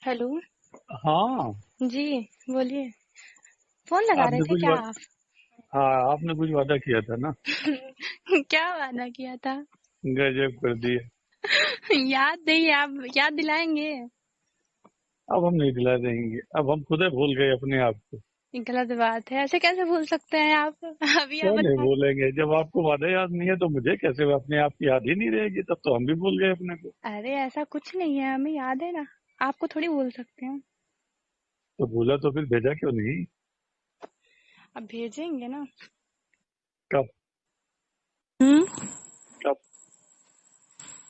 Hello. हाँ। जी, बोलिए। Phone लगा रहे आपने थे कुछ क्या आप? हाँ, आपने कुछ वादा किया था ना। क्या वादा किया था? गजब कर दिए। याद नहीं, आप याद दिलाएंगे? अब हम नहीं दिला देंगे, अब हम खुद ही भूल गए अपने आप को। ये गलत बात है, ऐसे कैसे भूल सकते हैं आप? अभी आप क्यों नहीं बताए। भूलेंगे? जब आपको वादा याद नहीं है तो मुझे कैसे अपने आप की याद ही नहीं रहेगी? तब तो हम भी भूल गए अपने को। अरे ऐसा कुछ नहीं है, हमें याद है ना। आपको थोड़ी भूल सकते हैं। तो भूला तो फिर भेजा क्यों नहीं? अब भेजेंगे ना। कब? हम्म। कब?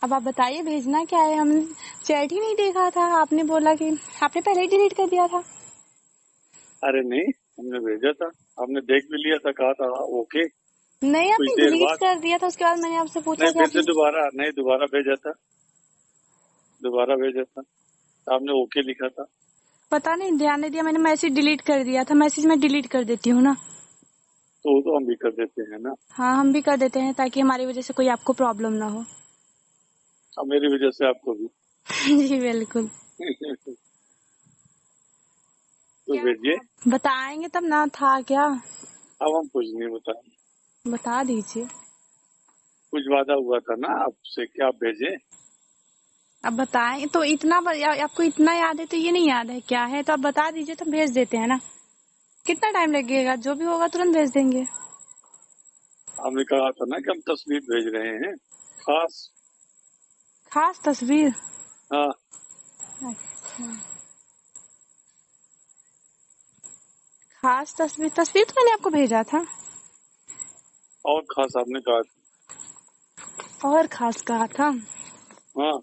अब आप बताइए भेजना क्या है। हम चैट ही नहीं देखा था, आपने बोला कि आपने पहले ही डिलीट कर दिया था। अरे नहीं, हमने भेजा था। हमने देख भी लिया था, कहा था ओके। नहीं, कुछ आपने देर डिलीट बाद कर दिया था, उसके बाद मैंने आपसे पूछा नहीं, कि फिर से आपने। दोबारा नहीं, दोबारा भेजा था। दोबारा भेजा था, आपने ओके लिखा था। पता नहीं, ध्यान नहीं दिया मैंने, मैसेज डिलीट कर दिया था। मैसेज मैं डिलीट कर देती हूँ ना। तो वो तो हम भी कर देते हैं ना। हाँ, हम भी कर देते हैं ताकि हमारी वजह से कोई आपको प्रॉब्लम ना हो। अब मेरी वजह से आपको भी। जी बिल्कुल। तो क्या भेजिए। था? बताएंगे तब ना, था क्या? अब हम कुछ नहीं बताएं। बता दीजिए। कुछ वादा हुआ था ना आपसे, क्या आप भेजे? अब बताएं तो इतना आपको इतना याद है तो ये नहीं याद है क्या है? तो आप बता दीजिए तो भेज देते हैं ना। कितना टाइम लगेगा? जो भी होगा तुरंत भेज देंगे। आपने कहा था ना कि हम तस्वीर भेज रहे हैं, खास। खास तस्वीर? हाँ। अच्छा। खास तस्वीर, तस्वीर तो मैंने आपको भेजा था। और खास आपने कहा था। और खास कहा था। हाँ।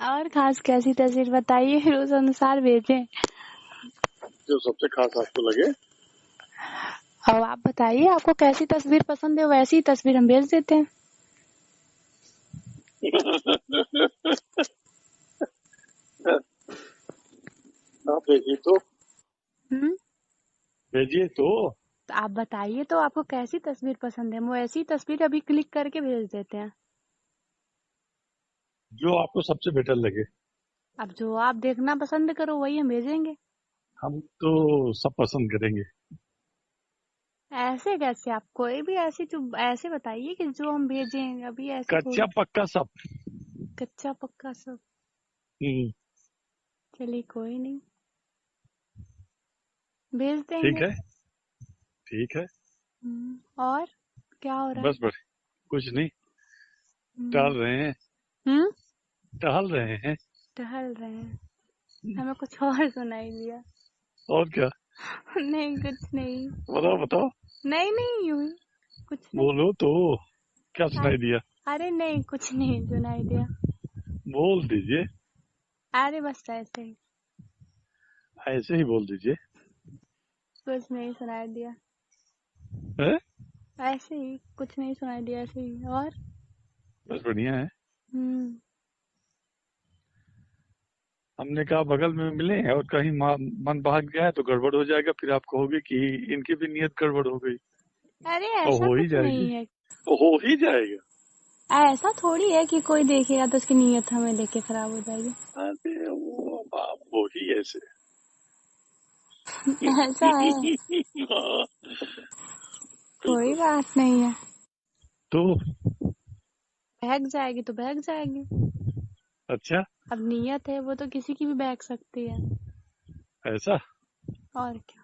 और खास कैसी तस्वीर बताइए, फिर उस अनुसार भेजें। जो सबसे खास आपको लगे। अब आप बताइए आपको कैसी तस्वीर पसंद है, वैसी तस्वीर हम भेज देते हैं। आप भेजिए तो। हम्म। भेजिए तो। तो आप बताइए तो आपको कैसी तस्वीर पसंद है, हम वैसी तस्वीर अभी क्लिक करके भेज देते हैं। जो आपको सबसे बेटर लगे। अब जो आप देखना पसंद करो वही हम भेजेंगे। हम तो सब पसंद करेंगे। ऐसे कैसे? आप कोई भी ऐसी जो ऐसे बताइए कि जो हम भेजें, अभी ऐसे कच्चा थोड़ी। पक्का सब। कच्चा पक्का सब? हम्म। चलिए कोई नहीं, भेज ठीक देंगे। है। ठीक है। और क्या हो रहा है? बस बस, कुछ नहीं। हम्म। टहल रहे हैं। हम्म, टहल रहे हैं। टहल रहे हैं। हमें कुछ और सुनाई दिया। और क्या? नहीं कुछ नहीं। बताओ बताओ। नहीं नहीं, यूं ही कुछ नहीं। बोलो तो। क्या सुनाई दिया? अरे नहीं, कुछ नहीं सुनाई दिया। बोल दीजिए। अरे बस ऐसे ही। ऐसे ही बोल दीजिए। कुछ नहीं सुनाई दिया। है? ऐसे ही कुछ नहीं सुनाई दिया, ऐसे ही। और बस बढ़िया है। हम्म। हमने कहा बगल में मिले हैं और कहीं मन भाग गया है तो गड़बड़ हो जाएगा, फिर आप कहोगे कि इनकी भी नीयत गड़बड़ हो गई। अरे और ऐसा हो ही कुछ जाएगी। नहीं है। तो हो ही जाएगा। ऐसा थोड़ी है कि कोई देखेगा तो उसकी नीयत हमें देख के खराब हो जाएगी। अरे वो बाप, वो ही ऐसे। ऐसा है? कोई बात नहीं है। तो बहक जाएगी तो बहक जाएगी। अच्छा। अब नीयत है वो तो किसी की भी बहक सकती है। ऐसा। और क्या।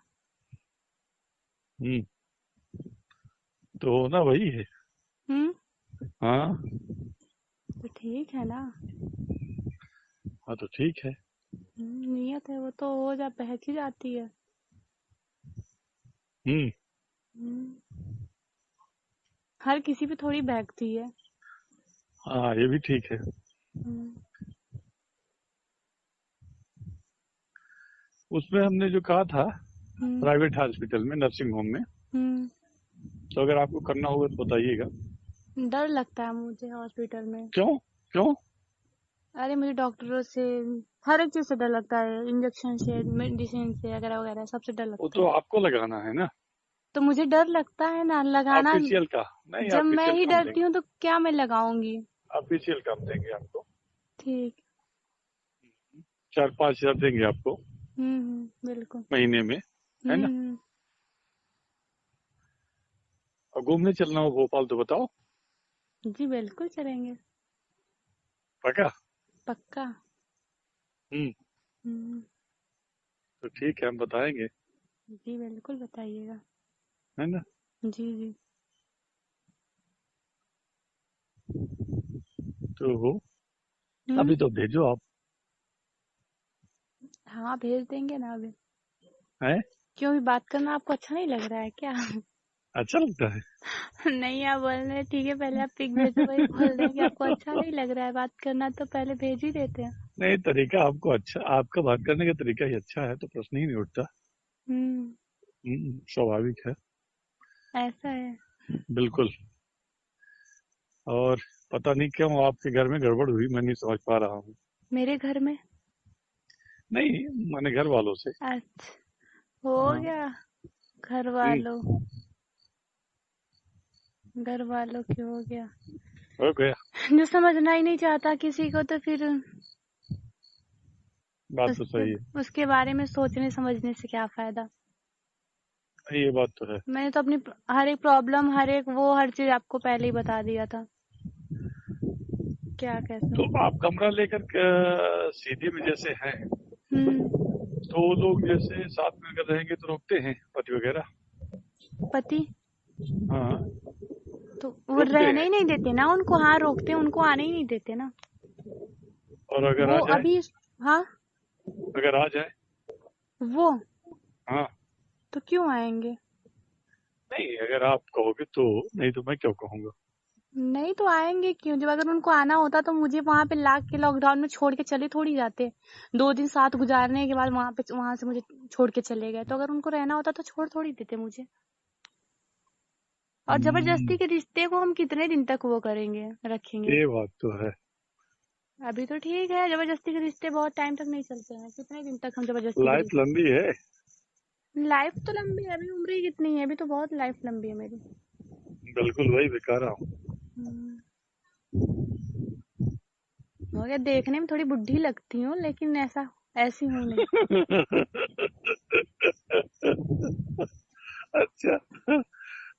हम्म। तो होना वही है। हम्म। हाँ। तो ठीक है ना। हाँ तो ठीक है। नीयत है वो तो हो जा बहक ही जाती है। हम्म। हर किसी पे थोड़ी बहकती है। हाँ ये भी ठीक है। हम्म। उसमें हमने जो कहा था, हम्म। प्राइवेट हॉस्पिटल में, नर्सिंग होम में, हम्म। तो अगर आपको करना होगा तो बताइएगा। डर लगता है मुझे हॉस्पिटल में। क्यों? क्यों? अरे मुझे डॉक्टरों से, हर एक चीज से डर लगता है। इंजेक्शन से, मेडिसिन से, वगैरह वगैरह सबसे डर वो लगता तो है। आपको लगाना है ना। तो मुझे डर लगता है ना लगाना। आर्टिफिशियल का नहीं, जब मैं आर्टिफिशियल ही का हम डरती देंगे। हूँ तो क्या मैं लगाऊंगी? ऑफिशियल काम देंगे आपको, ठीक। 4-5 हजार देंगे आपको बिल्कुल। महीने में, है ना। हम्म। और घूमने चलना हो भोपाल तो बताओ। जी बिल्कुल चलेंगे। पक्का। पक्का। हम्म। हम्म। तो ठीक है, हम बताएंगे, जी बिल्कुल बताइएगा। है ना। जी जी। तो हम्म। अभी तो भेजो आप। हाँ भेज देंगे ना अभी। है, क्यों, भी बात करना आपको अच्छा नहीं लग रहा है क्या? अच्छा लगता है। नहीं, आप बोल रहे हैं ठीक है, पहले आप पिक भेजो, वही बोल रहे हैं कि आपको अच्छा नहीं लग रहा है बात करना, तो पहले भेज ही देते हैं। नहीं, तरीका आपको अच्छा, आपका बात करने का तरीका ही अच्छा है, तो प्रश्न ही नहीं उठता। हम्म। स्वाभाविक है। ऐसा है। बिल्कुल। और पता नहीं क्यों आपके घर में गड़बड़ हुई, मैं नहीं समझ पा रहा हूँ। मेरे घर में? नहीं, मैंने घर वालों से। अच्छा, हो हाँ। गया। घर हम्म, वालों घर वालों की हो गया। हो गया। जो समझना ही नहीं चाहता किसी को, तो फिर बात तो उसके सही है। उसके बारे में सोचने समझने से क्या फायदा। ये बात तो है। मैंने तो अपनी हर एक प्रॉब्लम, हर चीज आपको पहले ही बता दिया था, क्या कैसे। तो आप कमरा लेकर सीधी में जैसे हैं, हम्म। तो वो लोग जैसे साथ में अगर रहेंगे तो रोकते हैं पति वगैरह। पति? हाँ, तो वो रोकते रहने हैं। ही नहीं देते ना उनको, हाँ रोकते हैं, उनको आने ही नहीं देते ना। और अगर वो आ जाए, अभी, हाँ, अगर आ जाए। वो हाँ। तो क्यों आएंगे? नहीं, अगर आप कहोगे तो, नहीं तो मैं क्यों कहूंगा। नहीं तो आएंगे क्यों? जब अगर उनको आना होता तो मुझे वहां पे लाके के लॉकडाउन में छोड़ के चले थोड़ी जाते। 2 दिन साथ गुजारने के बाद वहां से मुझे छोड़ के चले गए, तो अगर उनको रहना होता तो छोड़ थोड़ी देते मुझे। और हम्म, जबरदस्ती के रिश्ते को हम कितने दिन तक वो करेंगे, रखेंगे? ये बात तो है। अभी तो ठीक है, जबरदस्ती के रिश्ते बहुत टाइम तक नहीं चलते हैं। कितने दिन तक हम जबरदस्ती के लाइफ रिश्ते। लंबी है। लाइफ तो लंबी है, अभी उम्र ही कितनी है, अभी तो बहुत लाइफ लंबी है मेरी। बिल्कुल वही बता रहा हूँ। हम्म। हो गया, देखने में थोड़ी बुढ़ी लगती हूँ, लेकिन ऐसी हूँ नहीं। अच्छा।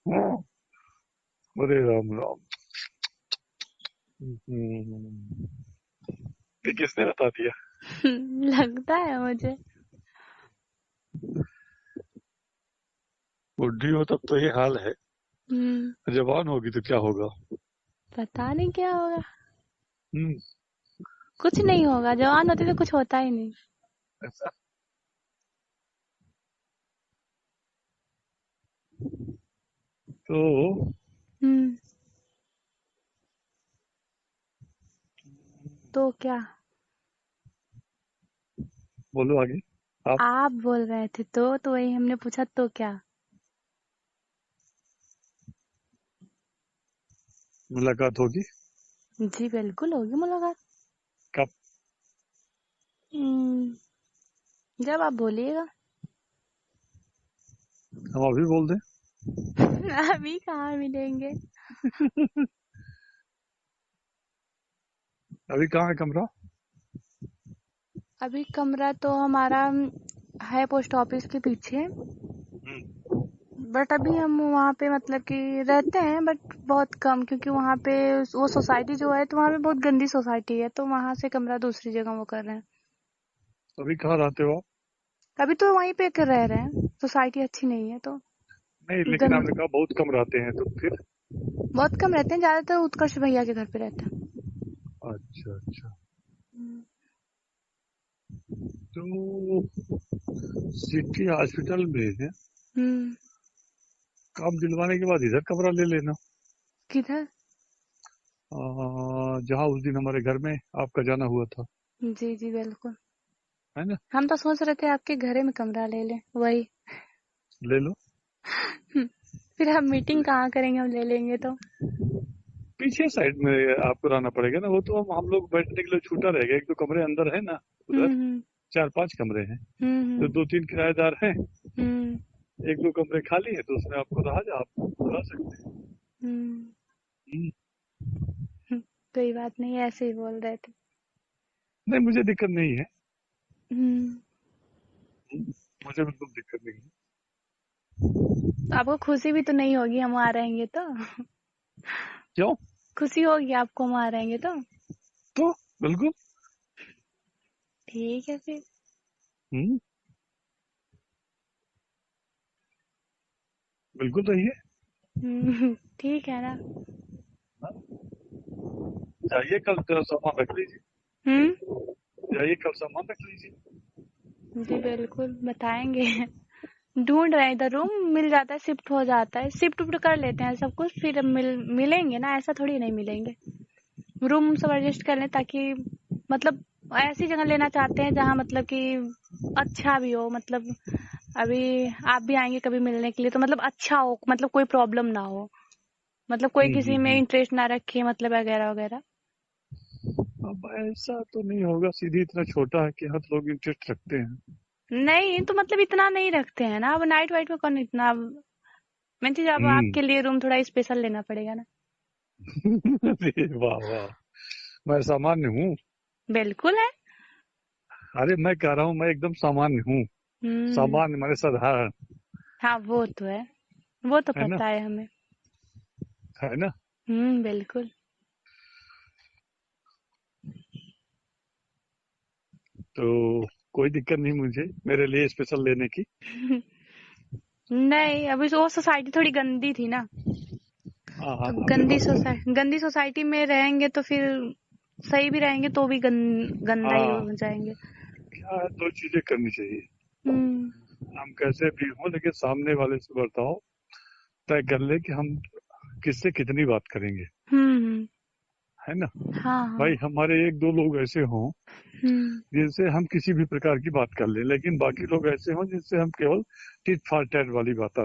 हाँ, अरे राम राम। हम्म, ये किसने बता दिया। लगता है मुझे। बुढ़ी हो तब तो ये हाल है, हम्म। जवान होगी तो क्या होगा। पता नहीं क्या होगा। हम्म। कुछ नहीं होगा, जवान होते तो कुछ होता ही नहीं। ऐसा। तो हम्म। तो क्या? बोलो आगे। आप। आप बोल रहे थे तो वही हमने पूछा, तो क्या? मुलाकात होगी। जी बिल्कुल होगी मुलाकात। कब। हम्म, जब आप बोलिएगा। हम अभी बोल दें। अभी कहाँ मिलेंगे? अभी कहाँ है कमरा। अभी कमरा तो हमारा है पोस्ट ऑफिस के पीछे। बट अभी हम वहाँ पे मतलब कि रहते हैं, बट बहुत कम, क्योंकि वहाँ पे वो सोसाइटी जो है, तो वहाँ पे बहुत गंदी सोसाइटी है, तो वहाँ से कमरा दूसरी जगह वो कर रहे हैं। अभी कहाँ रहते हो आप। अभी तो वहीं पे कर रह रहे हैं, सोसाइटी अच्छी नहीं है तो। नहीं, लेकिन गंद आपने कहा बहुत कम रहते हैं, तो फिर। बहुत कम रहते हैं, ज्यादातर उत्कर्ष भैया के घर पे रहते हैं। अच्छा अच्छा। हम्म। तो सिटी हॉस्पिटल में है, हम्म। काम दिलवाने के बाद इधर कमरा ले लेना। किधर? जहाँ उस दिन हमारे घर में आपका जाना हुआ था, जी जी बिल्कुल। है ना। हम तो सोच रहे थे आपके घरे में कमरा ले लें, वही। ले लो। फिर हम मीटिंग कहाँ करेंगे, हम ले लेंगे तो। पीछे साइड में आपको रहना पड़ेगा ना, वो तो हम लोग बैठने के लिए छूटा रहेगा, 1-2 कमरे अंदर है ना उधर। हम्म। 4-5 कमरे हैं, तो हम्म। 2-3 किराएदार हैं। हम्म। 1-2 कमरे खाली है, तो उसमें आपको आप रह सकते हैं। हम्म। हम्म, कोई बात नहीं, ऐसे ही बोल रहे थे। नहीं, मुझे दिक्कत नहीं है। हम्म। मुझे बिल्कुल दिक्कत नहीं है। तो आपको खुशी भी तो नहीं होगी हम वहाँ रहेंगे तो? क्यों? खुशी होगी आपको हम वहाँ रहेंगे तो? तो बिल्कुल। ठीक है फिर। हम्म, बिल्कुल रहिए। ठीक है ना। हाँ, जाइए कल तो सामान रख लीजिए। हम्म। जाइए कल सामान रख लीजिए। जी बिल्कुल बताएंगे। ढूंढ रहे हैं इधर, रूम मिल जाता है, शिफ्ट हो जाता है, शिफ्ट उफ्ट कर लेते हैं सब कुछ, फिर मिलेंगे ना, ऐसा थोड़ी नहीं मिलेंगे। रूम सब एडजस्ट कर लें ताकि मतलब ऐसी जगह लेना चाहते हैं जहाँ मतलब कि अच्छा भी हो, मतलब अभी आप भी आएंगे कभी मिलने के लिए तो मतलब अच्छा हो, मतलब कोई प्रॉब्लम ना हो, मतलब कोई किसी में हम्म। इंटरेस्ट ना रखे, मतलब वगैरह वगैरह। अब ऐसा तो नहीं होगा, सीधी इतना छोटा है कि हर लोग इंटरेस्ट रखते हैं। नहीं तो मतलब इतना नहीं रखते हैं ना, अब नाइट वाइट में कौन इतना, अब मैं चीज, अब हम्म। आपके लिए रूम थोड़ा स्पेशल लेना पड़ेगा ना। अरे वाह वाह, मैं सामान्य हूँ। बिल्कुल है। अरे मैं कह रहा हूँ, मैं एकदम सामान्य हूँ। हम्म। सामान्य माने साधारण। हाँ वो तो है, वो तो है ना? पता है हमें। है ना? बिल्कुल। तो कोई दिक्कत नहीं मुझे मेरे लिए स्पेशल लेने की। नहीं अभी वो सोसाइटी थोड़ी गंदी थी ना, हाँ हाँ, तो अभी बात। गंदी सोसाइटी में रहेंगे तो फिर सही भी रहेंगे तो भी गंदा ही हाँ, हो जाएंगे। क्या है, दो चीजें करनी चाहिए। हम्म। हम कैसे भी हों, लेकिन सामने वाले से बर्ताव तय कर ले कि हम किससे कितनी बात करेंगे। हम्म। है ना? हाँ हाँ। भाई हमारे एक दो लोग ऐसे हों हम्म। जिनसे हम किसी भी प्रकार की बात कर लें, लेकिन बाकी लोग ऐसे हों जिनसे हम केवल टिट फॉर टैट वाली बात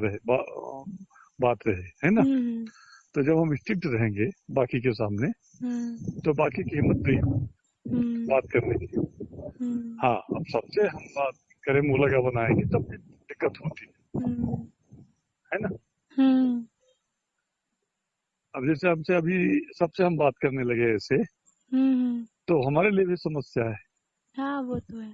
रहे। है ना? हम्म। तो जब हम स्ट्रिक्ट रहेंगे बाकी के सामने, हम्म। तो बाकी की हिम्मत नहीं होगी हम्म। बात करने की। हम्म। हाँ, अब सबसे हम बात करें, मुंह लगा बनाएंगे तब भी दिक्कत होती हम्म। है ना? हम्म। अब जैसे हमसे अभी सबसे हम बात करने लगे ऐसे, हम्म। तो हमारे लिए भी समस्या हाँ वो तो है।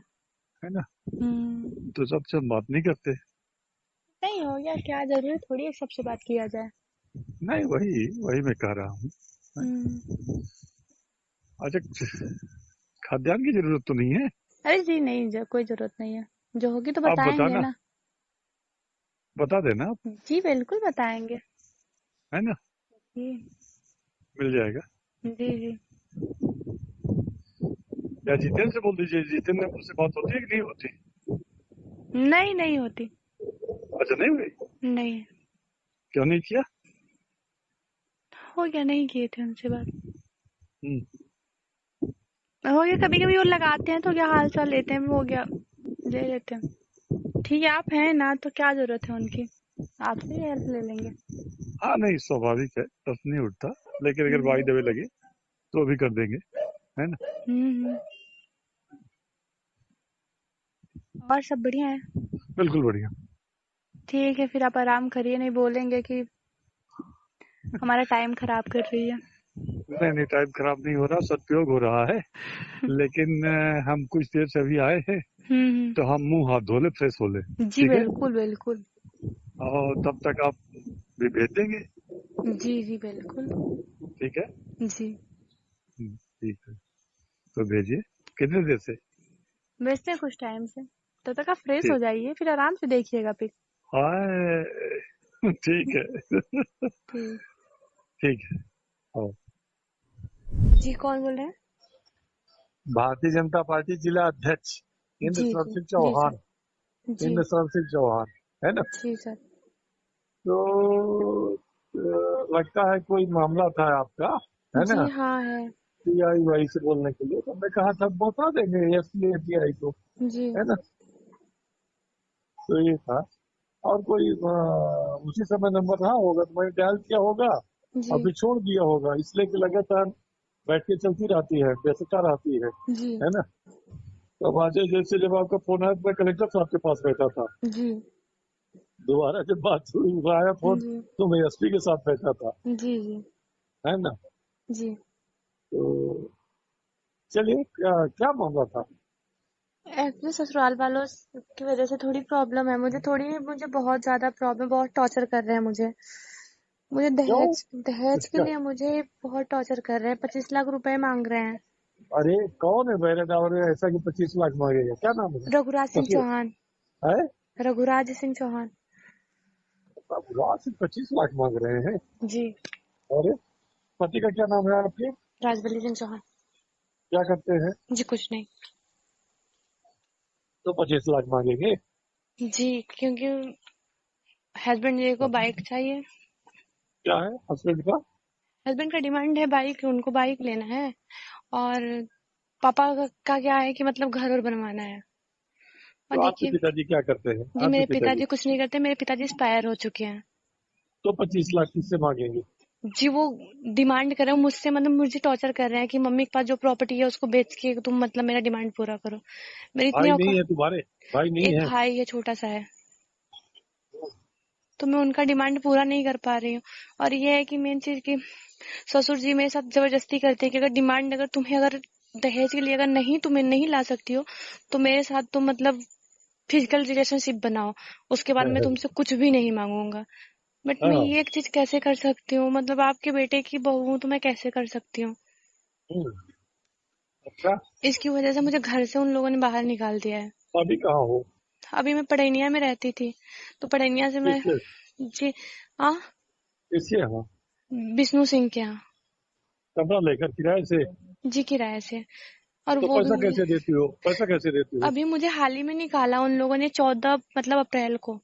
है ना? हम्म। तो सबसे हम बात नहीं करते। नहीं हो गया, क्या जरूरी थोड़ी है सबसे बात किया जाए। नहीं, वही वही मैं कह रहा हूँ। हम्म। अच्छा, खाद्यान्न की जरूरत तो नहीं है? अरे जी नहीं, कोई जरूरत नहीं है, जो होगी तो आप बताएंगे बताना, ना। बता देना आप। जी बिल्कुल बताएंगे। है ना? जी। मिल जाएगा। जी जी। या जितेंद्र से बोल दीजिए, जितेंद्र से बात होती है कि नहीं होती? नहीं नहीं होती। अच्छा, नहीं हुई? नहीं। क्यों नहीं किया? हो गया, नहीं किए थे उनसे बात। हम्म। हो गया, कभी कभी वो लगाते हैं तो क्या हाल चाल लेते हैं, हो गया, ले लेते हैं। ठीक है, आप हैं ना तो क्या जरूरत है उनकी, आपसे ही हेल्प ले लेंगे। हाँ, नहीं स्वाभाविक है, प्रश्न नहीं उठता। लेकिन अगर हम्म। बाई दवे लगे तो भी कर देंगे। है ना? हम्म। और सब बढ़िया है। बिल्कुल बढ़िया। ठीक है फिर, आप आराम करिए, नहीं बोलेंगे कि हमारा टाइम खराब कर रही है। नहीं नहीं, टाइम खराब नहीं हो रहा, सदुपयोग हो रहा है। लेकिन हम कुछ देर से अभी आए हैं, तो हम मुंह हाथ धो ले, फ्रेश हो ले। जी ठीक है? बिल्कुल बिल्कुल। और तब तक आप भी भेज देंगे। जी जी बिल्कुल। ठीक है? जी। ठीक है, तो भेजिए। कितने देर से? भेजते हैं कुछ टाइम से, तब तक आप फ्रेश हो ठीक। जाइए, फिर आराम से देखिएगा पिक। हाय, ठीक है। ठीक। ठीक है। हाँ। जी कौन बोल रहे हैं? भारतीय जनता पार्टी जिला अध्यक्ष इंद्र जी शरण जी सिंह जी सर। चौहान। जी। इंद्र शरण सिंह चौहान। है ना? जी सर। तो लगता है कोई मामला था आपका। है जी ना? हाँ है। सीआई वाई से बोलने के लिए तो मैं कहा था बता देंगे एसपीआई को। जी। है ना? तो ये था। और कोई उसी समय नंबर रहा होगा तो मैंने डायल किया होगा, जी। और फिर छोड़ दिया होगा, इसलिए कि लगातार बैठ के चलती रहती है, व्यस्तता रहती है। जी। है ना? तो अब आज जैसे जब आपका फोन आया तो मैं कलेक्टर साहब के पास बैठा था। जी। दोबारा जब बात हुई, वो आया फोन, जी। तो मैं एसपी के साथ बैठा था। जी। जी। है ना? जी। तो चलिए, क्या क्या मामला था? एक्चुअली ससुराल वालों की वजह से थोड़ी प्रॉब्लम है मुझे बहुत ज्यादा प्रॉब्लम, बहुत टॉर्चर कर रहे हैं मुझे क्यों? दहेज दहेज के क्या? लिए मुझे बहुत टॉर्चर कर रहे हैं। 25 लाख रुपए मांग रहे हैं। अरे कौन है मेरे डावर में ऐसा कि 25 लाख मांगेगा? क्या नाम है? रघुराज सिंह ससुर चौहान। है? रघुराज सिंह चौहान। अब वहां से 25 लाख मांग रहे हैं? जी। अरे, पति का क्या नाम है आपके? राजबली सिंह चौहान। क्या करते हैं? जी कुछ नहीं। तो 25 लाख मांगेंगे? जी क्योंकि हस्बैंड जी को बाइक चाहिए। क्या है हस्बैंड का? हस्बैंड का डिमांड है बाइक, उनको बाइक लेना है। और पापा का क्या है कि मतलब घर और बनवाना है। और तो आपके देखिए, पिताजी क्या करते हैं? जी आपके मेरे पिताजी पिताजी कुछ नहीं करते, मेरे पिताजी एक्सपायर हो चुके हैं। तो 25 लाख किससे मांगेंगे? जी वो डिमांड कर रहे हैं मुझसे, मतलब मुझे टॉर्चर कर रहे हैं कि मम्मी के पास जो प्रॉपर्टी है उसको बेच के तुम मतलब मेरा डिमांड पूरा करो। मेरी इतनी भाई नहीं औकात। है तुम्हारे? भाई नहीं एक है? भाई है, छोटा सा है। तो मैं उनका डिमांड पूरा नहीं कर पा रही हूँ। और ये है कि मेन चीज की ससुर जी मेरे साथ जबरदस्ती करते हैं कि अगर डिमांड, अगर तुम्हें अगर दहेज के लिए अगर नहीं तुम्हें नहीं ला सकती हो तो मेरे साथ तुम मतलब फिजिकल रिलेशनशिप बनाओ, उसके बाद मैं तुमसे कुछ भी नहीं मांगूंगा। बट मैं हाँ। ये एक चीज कैसे कर सकती हूँ, मतलब आपके बेटे की बहू हूँ तो मैं कैसे कर सकती हूँ। हम्म, अच्छा। इसकी वजह से मुझे घर से उन लोगों ने बाहर निकाल दिया है। अभी कहाँ हो? अभी मैं पढ़ैनिया में रहती थी, तो पढ़ैनिया से मैं। किसके? जी। हाँ। किसके यहाँ? विष्णु सिंह के यहाँ। कमरा लेकर किराए से? जी किराए से। और तो वो भी पैसा मुझे कैसे देती हो? पैसा कैसे देती हो? अभी मुझे हाल ही में निकाला उन लोगों ने, 14 मतलब अप्रैल को।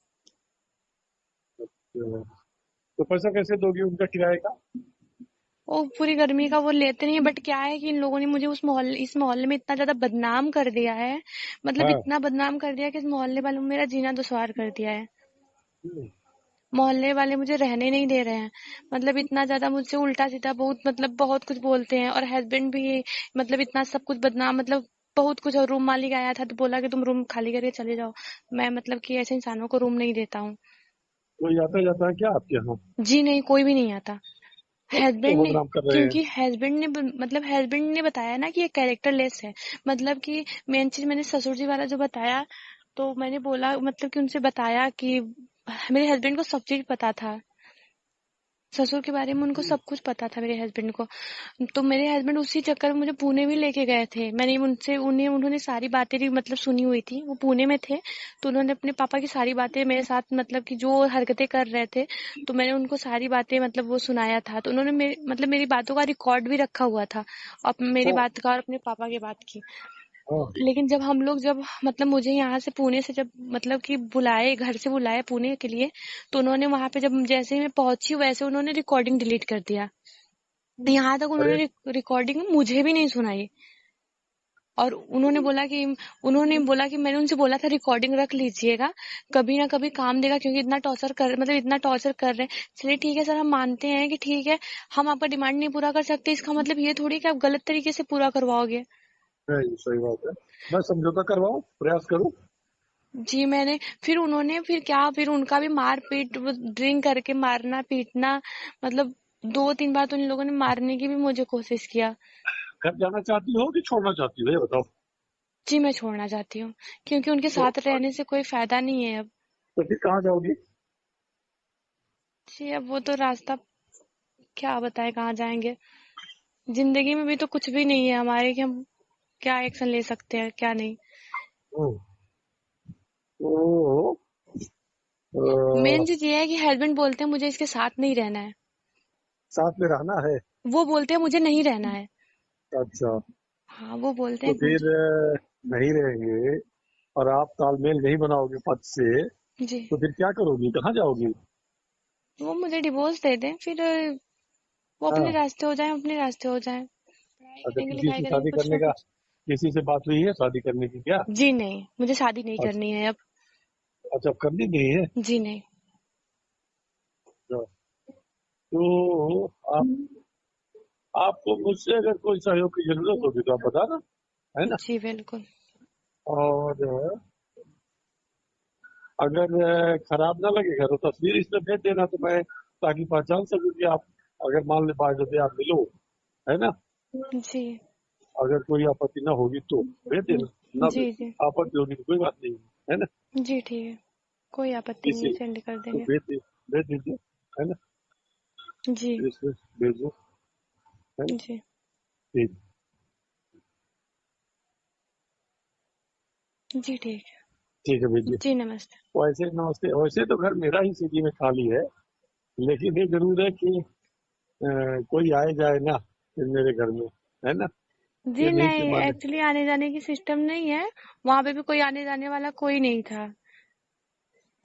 तो पैसा कैसे दोगी उनका किराए का? वो पूरी गर्मी का वो लेते नहीं है, बट क्या है कि इन लोगों ने मुझे इस मोहल्ले में इतना ज्यादा बदनाम कर दिया है, मतलब हाँ। इतना बदनाम कर दिया है कि इस मोहल्ले वालों ने मेरा जीना दुश्वार कर दिया है। हम्म, मोहल्ले वाले मुझे रहने नहीं दे रहे हैं। मतलब इतना ज्यादा मुझसे उल्टा सीधा बहुत मतलब बहुत कुछ बोलते हैं। और हस्बैंड भी मतलब इतना सब कुछ बदनाम, मतलब बहुत कुछ। और रूम मालिक आया था तो बोला कि तुम रूम खाली करके चले जाओ। मैं मतलब कि ऐसे इंसानों को रूम नहीं देता हूँ। कोई आता जाता है क्या आपके यहाँ? जी नहीं, कोई भी नहीं आता। तब तो हस्बैंड ने, बदनाम कर रहे हैं। क्योंकि हस्बैंड ने बताया ना कि ये कैरेक्टर लेस है। मतलब कि मेन चीज मैंने ससुर जी वाला जो बताया, तो मैंने बोला मतलब कि उनसे बताया कि मेरे हस्बैंड को सब चीज पता था। ससुर के बारे में उनको सब कुछ पता था मेरे हस्बैंड को। तो मेरे हस्बैंड उसी चक्कर में मुझे पुणे भी लेके गए थे। मैंने उनसे उन्होंने सारी बातें भी मतलब सुनी हुई थी, वो पुणे में थे। तो उन्होंने अपने पापा की सारी बातें मेरे साथ, मतलब कि जो हरकतें कर रहे थे, तो मैंने उनको सारी बातें मतलब वो सुनाया था। तो उन्होंने मतलब मेरी बातों का रिकॉर्ड भी रखा हुआ था, और मेरी हाँ। बात का और अपने पापा की बात की। हाँ। लेकिन जब हम लोग जब मतलब मुझे यहाँ से पुणे से जब मतलब कि बुलाए, घर से बुलाए पुणे के लिए, तो उन्होंने वहां पे जब जैसे ही मैं पहुंची वैसे उन्होंने रिकॉर्डिंग डिलीट कर दिया। यहाँ तक अरे, उन्होंने रिकॉर्डिंग मुझे भी नहीं सुनाई। और उन्होंने बोला कि मैंने उनसे बोला था रिकॉर्डिंग रख लीजिएगा, कभी ना कभी काम देगा, क्योंकि इतना टॉर्चर कर रहे हैं। चलिए ठीक है सर, हम मानते हैं कि ठीक है, हम आपका डिमांड नहीं पूरा कर सकते, इसका मतलब ये थोड़ी कि आप गलत तरीके से पूरा करवाओगे। नहीं सही बात है। मैं समझौता करवाऊं, प्रयास करूं? जी मैंने, फिर उनका भी मार पीट, ड्रिंक करके मारना पीटना, मतलब 2-3 बार तो इन लोगों ने मारने की भी मुझे कोशिश किया। घर जाना चाहती हो कि छोड़ना चाहती हो, ये बताओ। जी मैं छोड़ना चाहती हूँ, क्योंकि उनके तो, साथ रहने से कोई फायदा नहीं है अब। तो फिर कहाँ जाओगी? जी अब वो तो रास्ता क्या बताए कहाँ जाएंगे। जिंदगी में भी तो कुछ भी नहीं है हमारे कि हम क्या एक्शन ले सकते हैं क्या नहीं। हम्म, तो मेन अ, चीज ये है कि हस्बैंड बोलते हैं मुझे इसके साथ नहीं रहना है। साथ में रहना है? वो बोलते हैं मुझे नहीं रहना है। अच्छा। हाँ वो बोलते तो हैं फिर मुझे। नहीं रहेंगे और आप तालमेल नहीं बनाओगे पद से, जी। तो फिर क्या करोगी, कहाँ जाओगी? वो मुझे डिवोर्स दे दें, फिर वो अपने हाँ। रास्ते हो जाएं, अपने रास्ते हो जाएं, पढ़ाई अच्छा, करेंगे किसी लिखाई से करेंगे शादी कुछ करने ना का, कुछ। किसी से बात हुई है शादी करने की क्या? जी नहीं, मुझे शादी नहीं अच्छा। करनी है अब। अच्छा, अब करनी नहीं है? जी नहीं। अच्छा, तो आपको मुझसे अगर कोई सहयोग की जरूरत होगी तो आप बताना, है ना? जी बिल्कुल। और अगर खराब ना लगेगा तो तस्वीर इसमें भेज देना, तो मैं ताकि पहचान सकूं कि आप, अगर मान ले 5 बजे आप मिलो, है ना? जी अगर कोई आपत्ति ना होगी तो भेज देना, ना जी जी आपत्ति होगी तो कोई बात नहीं है ना। जी ठीक है, कोई आपत्ति नहीं है, इसे सेंड कर तो देंगे। भेज दीजिए, है ना। जी इसे भेजो, है ना। जी ठीक जी ठीक ठीक है, है। भेजिए। जी नमस्ते। वैसे नमस्ते, वैसे तो घर मेरा ही सिटी में खाली है, लेकिन ये जरूर है कि कोई आए जाए ना फिर मेरे घर में, है ना। जी ये नहीं कि नहीं, माने। एक्चुअली आने जाने की सिस्टम नहीं है, वहां पे भी कोई आने जाने वाला कोई नहीं था,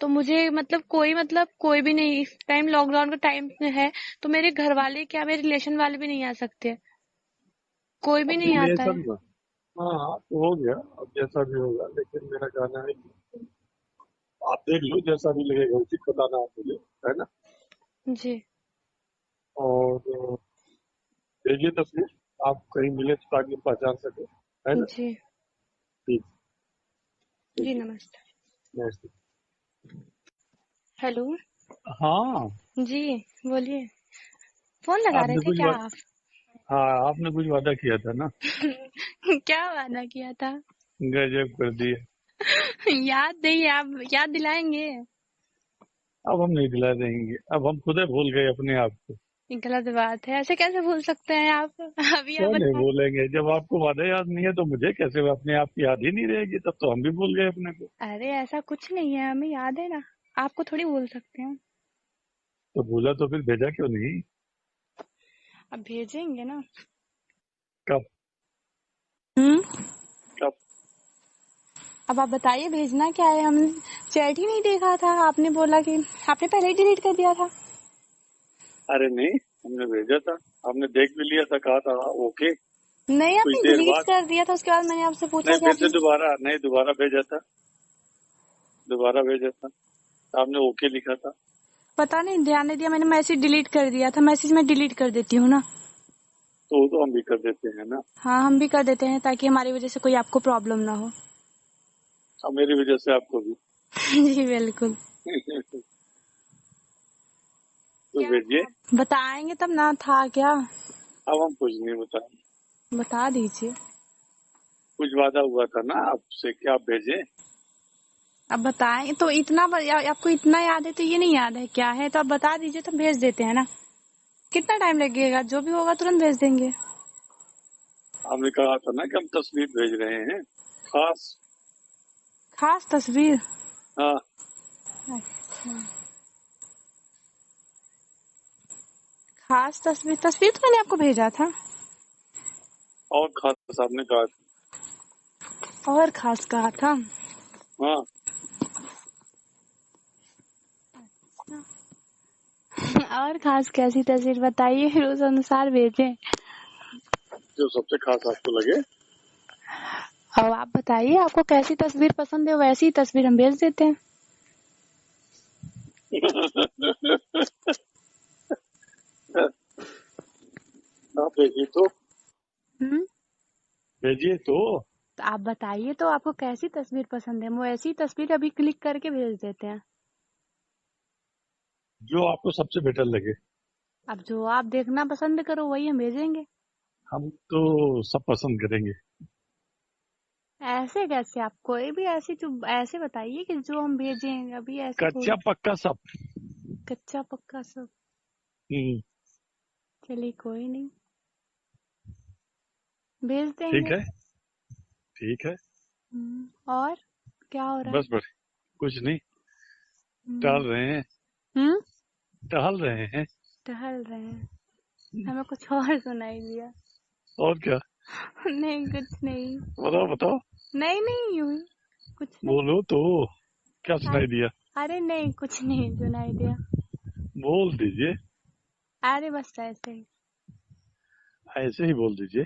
तो मुझे मतलब कोई भी नहीं, इस टाइम लॉकडाउन का टाइम है, तो मेरे घर वाले क्या, मेरे रिलेशन वाले भी नहीं आ सकते, कोई भी अब नहीं आता है। रिलेशन में, हाँ तो हो गया, अब जैसा भी होगा, लेकिन मेरा कहना है कि आप देख लो, जैसा भी लगेगा उचित बताना आप मुझे, है ना। जी और भेजिए तस्वीर, आप कहीं मिले तो ताकि पहचान सके, है ना। जी ठीक, जी भेजिए। नमस्ते। नेक्स्ट। हेलो। हाँ, जी बोलिए, फोन लगा रहे आपने थे कुछ क्या आप? हाँ, आपने कुछ वादा किया था ना। क्या वादा किया था? गजब कर दिए। याद नहीं, आप याद दिलाएंगे? अब हम नहीं दिला देंगे, अब हम खुद ही भूल गए अपने आप को। ये गलत बात है, ऐसे कैसे भूल सकते हैं आप? अभी आप क्यों नहीं बता। भूलेंगे, जब आपको वादा याद नहीं है तो मुझे कैसे अपने आप की याद ही नहीं रहेगी, तब तो हम भी भूल गए अपने को। अरे ऐसा कुछ नहीं है, हमें याद है ना, आपको थोड़ी भूल सकते हैं। तो भूला तो फिर भेजा क्यों नहीं। अब भेजेंगे ना। कब। हम्म। कब। अब आप बताइए भेजना क्या है, हम चैट ही नहीं देखा था, आपने बोला कि आपने पहले ही डिलीट कर दिया था। अरे नहीं, हमने भेजा था, हमने देख भी लिया था, कहा था ओके। नहीं, कुछ आपने देर डिलीट बाद, कर दिया था, उसके बाद मैंने आपसे पूछा नहीं कि फिर से आपने। दोबारा, नहीं दोबारा भेजा था, दोबारा भेजा था, आपने ओके लिखा था। पता नहीं, ध्यान नहीं दिया, मैंने मैसेज डिलीट कर दिया था, मैसेज मैं डिलीट कर देती हूँ ना। तो वो तो हम भी कर देते हैं ना। हाँ हम भी कर देते हैं, ताकि हमारी वजह से कोई आपको प्रॉब्लम ना हो। अब मेरी वजह से आपको भी। जी बिल्कुल। तो क्या भेजिए। था बताएंगे तब ना, था क्या? अब हम कुछ नहीं बताएं, बता दीजिए। कुछ वादा हुआ था ना आपसे कि आप भेजें। अब बताएं तो, इतना आपको इतना याद है तो ये नहीं याद है क्या है, तो आप बता दीजिए तो भेज देते हैं ना। कितना टाइम लगेगा, जो भी होगा तुरंत भेज देंगे। हमने कहा था ना कि हम तस्वीर भेज रहे हैं, खास। खास तस्वीर? हाँ। अच्छा, खास तस्वीर, तस्वीर तो मैंने आपको भेजा था। और खास साहब ने कहा और खास कहा था? था। हाँ, और खास कैसी तस्वीर बताइए, फिर उस अनुसार भेजें। जो सबसे खास आपको लगे। अब आप बताइए, आपको कैसी तस्वीर पसंद है, वैसी तस्वीर हम भेज देते हैं। आप भेजिए तो, हम्म। भेजिए तो। तो आप बताइए तो, आपको कैसी तस्वीर पसंद है, हम वैसी तस्वीर अभी क्लिक करके भेज देते हैं। जो आपको सबसे बेटर लगे। अब जो आप देखना पसंद करो वही हम भेजेंगे। हम तो सब पसंद करेंगे। ऐसे कैसे, आप कोई भी ऐसी जो ऐसे बताइए कि जो हम भेजें, अभी ऐसे कच्चा थोड़ी। पक्का सब। कच्चा पक्का सब? हम्म, चलिए कोई नहीं, भेज ठीक देंगे। है, ठीक है। और क्या हो रहा है? बस बस, कुछ नहीं, हम्म। टहल रहे हैं, हम्म, टहल रहे हैं। टहल रहे हैं। हमें कुछ और सुनाई दिया। और क्या। नहीं कुछ नहीं। बताओ बताओ। नहीं नहीं यूं ही, कुछ नहीं। बोलो तो, क्या सुनाई दिया। अरे नहीं, कुछ नहीं सुनाई दिया। बोल दीजिए, अरे बस ऐसे ही, ऐसे ही बोल दीजिए।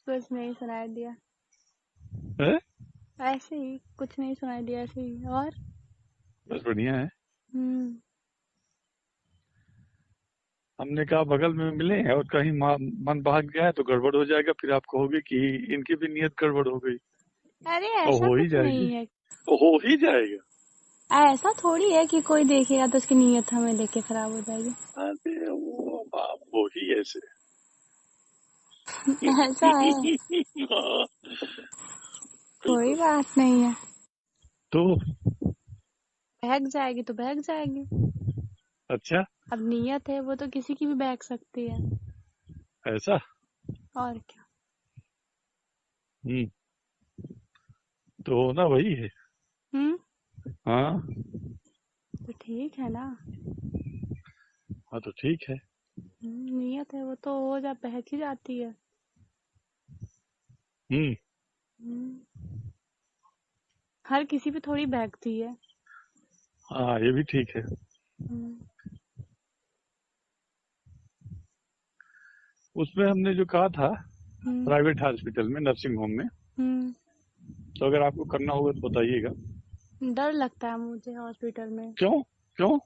कुछ नहीं सुनाई दिया। है? ऐसे ही कुछ नहीं सुनाई दिया, ऐसे ही। और बस बढ़िया है। हम्म। हमने कहा बगल में मिले हैं और कहीं मन भाग गया है तो गड़बड़ हो जाएगा, फिर आप कहोगे कि इनकी भी नियत गड़बड़ हो गई। अरे और ऐसा हो ही कुछ जाएगी, नहीं है। तो हो ही जाएगा। ऐसा थोड़ी है कि कोई देखेगा तो उसकी नीयत हमें देख के खराब हो जाएगी। अरे वो बाप, वो ही ऐसे। ऐसा है, कोई बात नहीं है। तो बहक जाएगी तो बहक जाएगी। अच्छा, अब नियत है वो तो किसी की भी बहक सकती है। ऐसा। और क्या। हम्म। तो होना वही है। हम्म। हाँ। तो ठीक है ना। हाँ तो ठीक है। नियत है वो तो हो जा बहक ही जाती है। हम्म। हम्म, हर किसी पे थोड़ी बहकती है। हाँ ये भी ठीक है। हम्म। उसमें हमने जो कहा था हम्म। प्राइवेट हॉस्पिटल में, नर्सिंग होम में, हम्म। तो अगर आपको करना होगा तो बताइएगा। डर लगता है मुझे हॉस्पिटल में। क्यों? क्यों?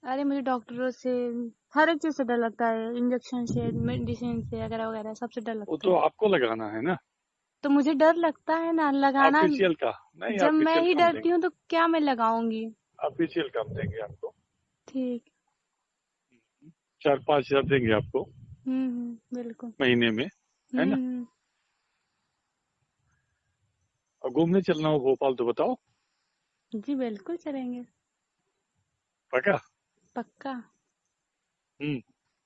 अरे मुझे डॉक्टरों से हर एक चीज से डर लगता है, इंजेक्शन से, मेडिसिन से, वगैरह वगैरह सबसे डर वो लगता तो है। आपको लगाना है ना। तो मुझे डर लगता है ना लगाना। ऑफिशियल का नहीं, जब मैं ऑफिशियल ही का हम डरती देंगे। हूँ तो क्या मैं लगाऊंगी। ऑफिशियल का हम देंगे आपको। ठीक। 4-5 हजार देंगे आपको बिल्कुल। महीने में, है ना। हम्म। और घूमने चलना हो भोपाल तो बताओ। जी बिल्कुल चलेंगे। पक्का। पक्का। हम्म।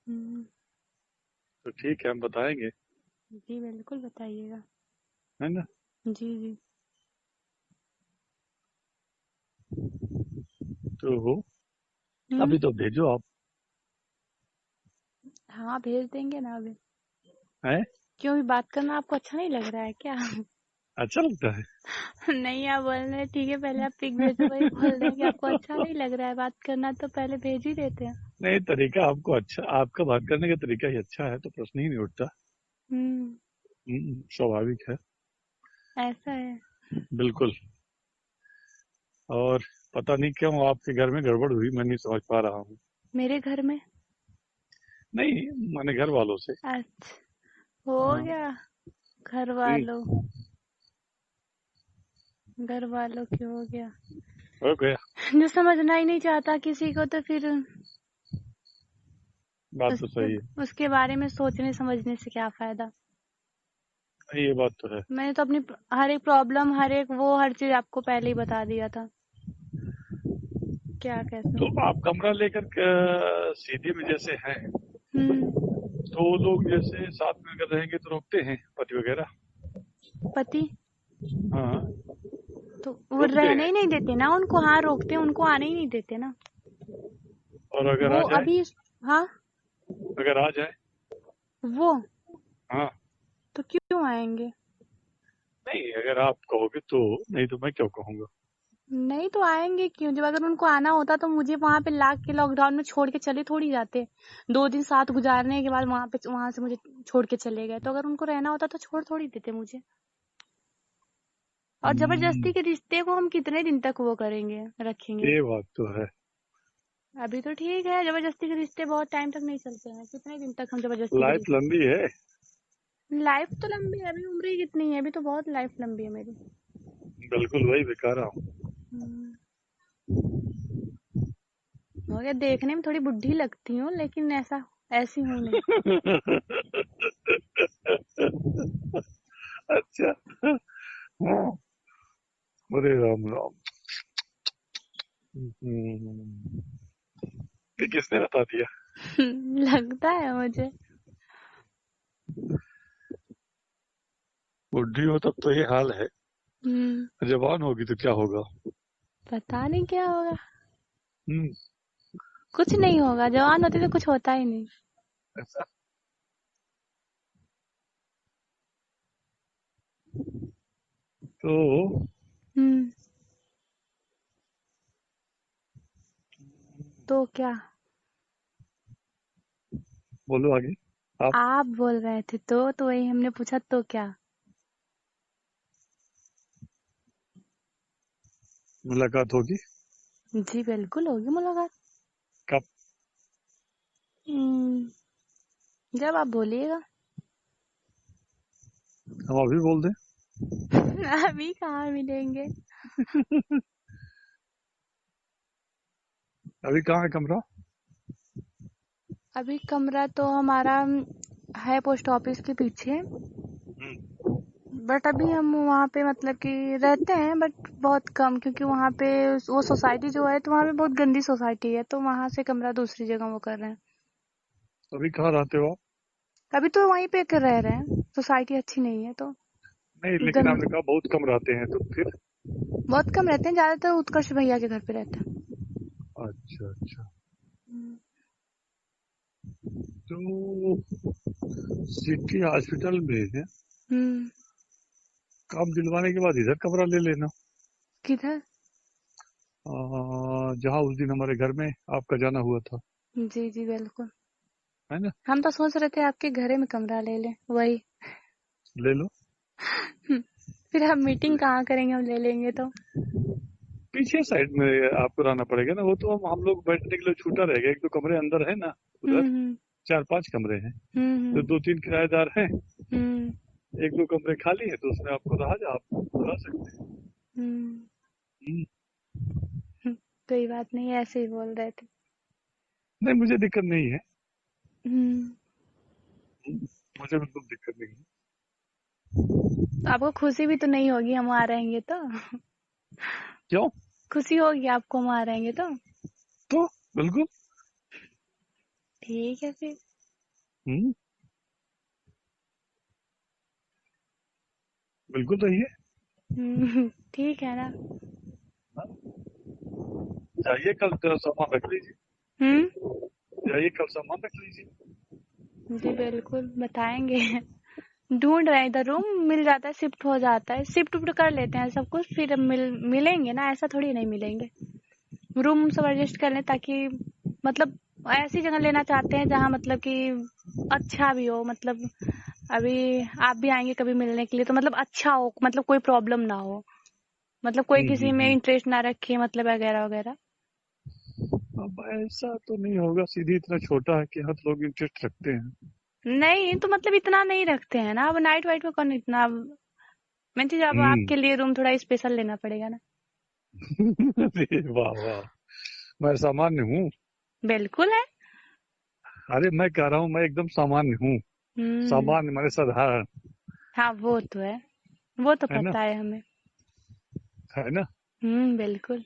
हम्म। तो ठीक है, हम बताएंगे, जी बिल्कुल बताइएगा। है ना। जी जी। तो हम्म। अभी तो भेजो आप। हाँ भेज देंगे ना अभी। है। क्यों भी बात करना आपको अच्छा नहीं लग रहा है क्या? अच्छा लगता है। नहीं आप बोल रहे हैं, ठीक है पहले आप पिक भेजो, वही बोल रहे हैं कि आपको अच्छा नहीं लग रहा है बात करना, तो पहले भेज ही देते हैं। नहीं, तरीका आपको अच्छा, आपका बात करने का तरीका ही अच्छा है, तो प्रश्न ही नहीं उठता। हम्म। स्वाभाविक है। ऐसा है। बिल्कुल। और पता नहीं क्यों आपके घर में गड़बड़ हुई, मैं नहीं समझ पा रहा हूँ। मेरे घर में। नहीं, मैंने घर वालों से। अच्छा। हो हाँ। गया। घर हम्म, वालों। घर वालों की हो गया। हो गया। जो समझना ही नहीं चाहता किसी को तो फिर बात तो उसके सही है। उसके बारे में सोचने समझने से क्या फायदा। ये बात तो है। मैंने तो अपनी हर एक प्रॉब्लम, हर चीज आपको पहले ही बता दिया था। क्या कैसे। तो आप कमरा लेकर सीधी में जैसे हैं, हम्म। तो वो लोग जैसे साथ में अगर रहेंगे तो रोकते हैं, पति वगैरह। पति। हाँ। तो वो रोकते रहने हैं। ही नहीं देते ना उनको, हाँ रोकते हैं, उनको आने ही नहीं देते ना। और अगर वो आ जाए, अभी। हाँ। अगर आ जाए। वो हाँ। तो क्यों आएंगे। नहीं, अगर आप कहोगे तो, नहीं तो मैं क्यों कहूंगा। नहीं तो आएंगे क्यों, जब अगर उनको आना होता तो मुझे वहां पे ला के लॉकडाउन में छोड़ के चले थोड़ी जाते। 2 दिन साथ गुजारने के बाद वहां से मुझे छोड़ के चले गए, तो अगर उनको रहना होता तो छोड़ थोड़ी देते मुझे। और जबरदस्ती हम्म, के रिश्ते को हम कितने दिन तक वो करेंगे, रखेंगे। ये बात तो है। अभी तो ठीक है, जबरदस्ती के रिश्ते बहुत टाइम तक नहीं चलते हैं, कितने दिन तक हम जबरदस्ती के लाइफ रिश्ते। लंबी है। लाइफ तो लंबी है, अभी उम्र ही कितनी है, अभी तो बहुत लाइफ लंबी है मेरी। बिल्कुल वही दिखा रहा हूँ। हम्म, हो गया, देखने में थोड़ी बुढ़ी लगती हूँ लेकिन ऐसी हूँ नहीं। अच्छा। हाँ। अरे राम राम। हम्म, ये किसने बता दिया? लगता है मुझे। बुढ़ी हो तब तो ये हाल है, हम्म। जवान होगी तो क्या होगा? पता नहीं क्या होगा। हम्म। कुछ नहीं होगा, जवान होती तो कुछ होता ही नहीं। ऐसा। तो हम्म। तो क्या। बोलो आगे। आप। आप बोल रहे थे तो वही हमने पूछा तो क्या। मुलाकात होगी। जी बिल्कुल होगी मुलाकात। कब? हम्म, जब आप बोलिएगा। हम अभी बोल दें? अभी कहाँ मिलेंगे। अभी कहाँ है कमरा? अभी कमरा तो हमारा है पोस्ट ऑफिस के पीछे, हम्म। बट अभी हम वहाँ पे मतलब कि रहते हैं, बट बहुत कम, क्योंकि वहाँ पे वो सोसाइटी जो है तो वहाँ पे बहुत गंदी सोसाइटी है, तो वहाँ से कमरा दूसरी जगह वो कर रहे हैं। अभी कहाँ रहते हो आप? अभी तो वहीं पे कर रह रहे हैं, सोसाइटी अच्छी नहीं है तो। नहीं, लेकिन गंद आपने कहा बहुत कम रहते हैं, तो फिर? बहुत कम रहते हैं, ज्यादातर उत्कर्ष भैया के घर पे रहते हैं। अच्छा अच्छा। हम्म। तो सिटी हॉस्पिटल में है, हम्म। काम दिलवाने के बाद इधर कमरा ले लेना। किधर? जहाँ उस दिन हमारे घर में आपका जाना हुआ था, जी जी बिल्कुल। है ना? हम तो सोच रहे थे आपके घरे में कमरा ले लें, वही। ले लो। फिर हम मीटिंग कहाँ करेंगे, हम ले लेंगे तो। पीछे साइड में आपको रहना पड़ेगा ना, वो तो हम लोग बैठने के लिए छूटा रहेगा। एक दो कमरे अंदर है ना उधर, हम्म। 4-5 कमरे हैं, तो हम्म। 2-3 किराएदार हैं, हम्म। एक दो कमरे खाली है, तो उसमें आपको रहा जा, आप रह सकते हैं। हम्म। हम्म। कोई बात नहीं, ऐसे ही बोल रहे थे। नहीं, मुझे दिक्कत नहीं है। हम्म। मुझे बिल्कुल दिक्कत नहीं है। तो आपको खुशी भी तो नहीं होगी हम वहाँ रहेंगे तो? क्यों? खुशी होगी आपको हम वहाँ रहेंगे तो? तो बिल्कुल। ठीक है फिर। हम्म। बिल्कुल रहिए। ठीक है ना। जाइए, कल तेरा सामान रख लीजिए। हम्म। जाइए, कल सामान रख लीजिए। जी बिल्कुल बताएंगे। ढूंढ रहे हैं, इधर रूम मिल जाता है, शिफ्ट हो जाता है, शिफ्ट उफ्ट कर लेते हैं सब कुछ, फिर मिलेंगे ना, ऐसा थोड़ी नहीं मिलेंगे। रूम सब एडजस्ट कर लें, ताकि मतलब ऐसी जगह लेना चाहते हैं जहाँ मतलब कि अच्छा भी हो, मतलब अभी आप भी आएंगे कभी मिलने के लिए तो मतलब अच्छा हो, मतलब कोई प्रॉब्लम ना हो, मतलब कोई किसी में हम्म। इंटरेस्ट ना रखे, मतलब वगैरह वगैरह। अब ऐसा तो नहीं होगा, सीधी इतना छोटा है कि हर लोग इंटरेस्ट रखते हैं। नहीं तो मतलब इतना नहीं रखते हैं ना, अब नाइट वाइट में कौन इतना। मैं चीज, अब हम्म। आपके लिए रूम थोड़ा स्पेशल लेना पड़ेगा ना। अरे वाह वाह, मैं सामान्य हूँ। बिल्कुल है। अरे मैं कह रहा हूँ, मैं एकदम सामान्य हूँ। हम्म। सामान्य माने साधारण, हाँ वो तो है, वो तो है ना? पता है हमें। है ना? बिल्कुल।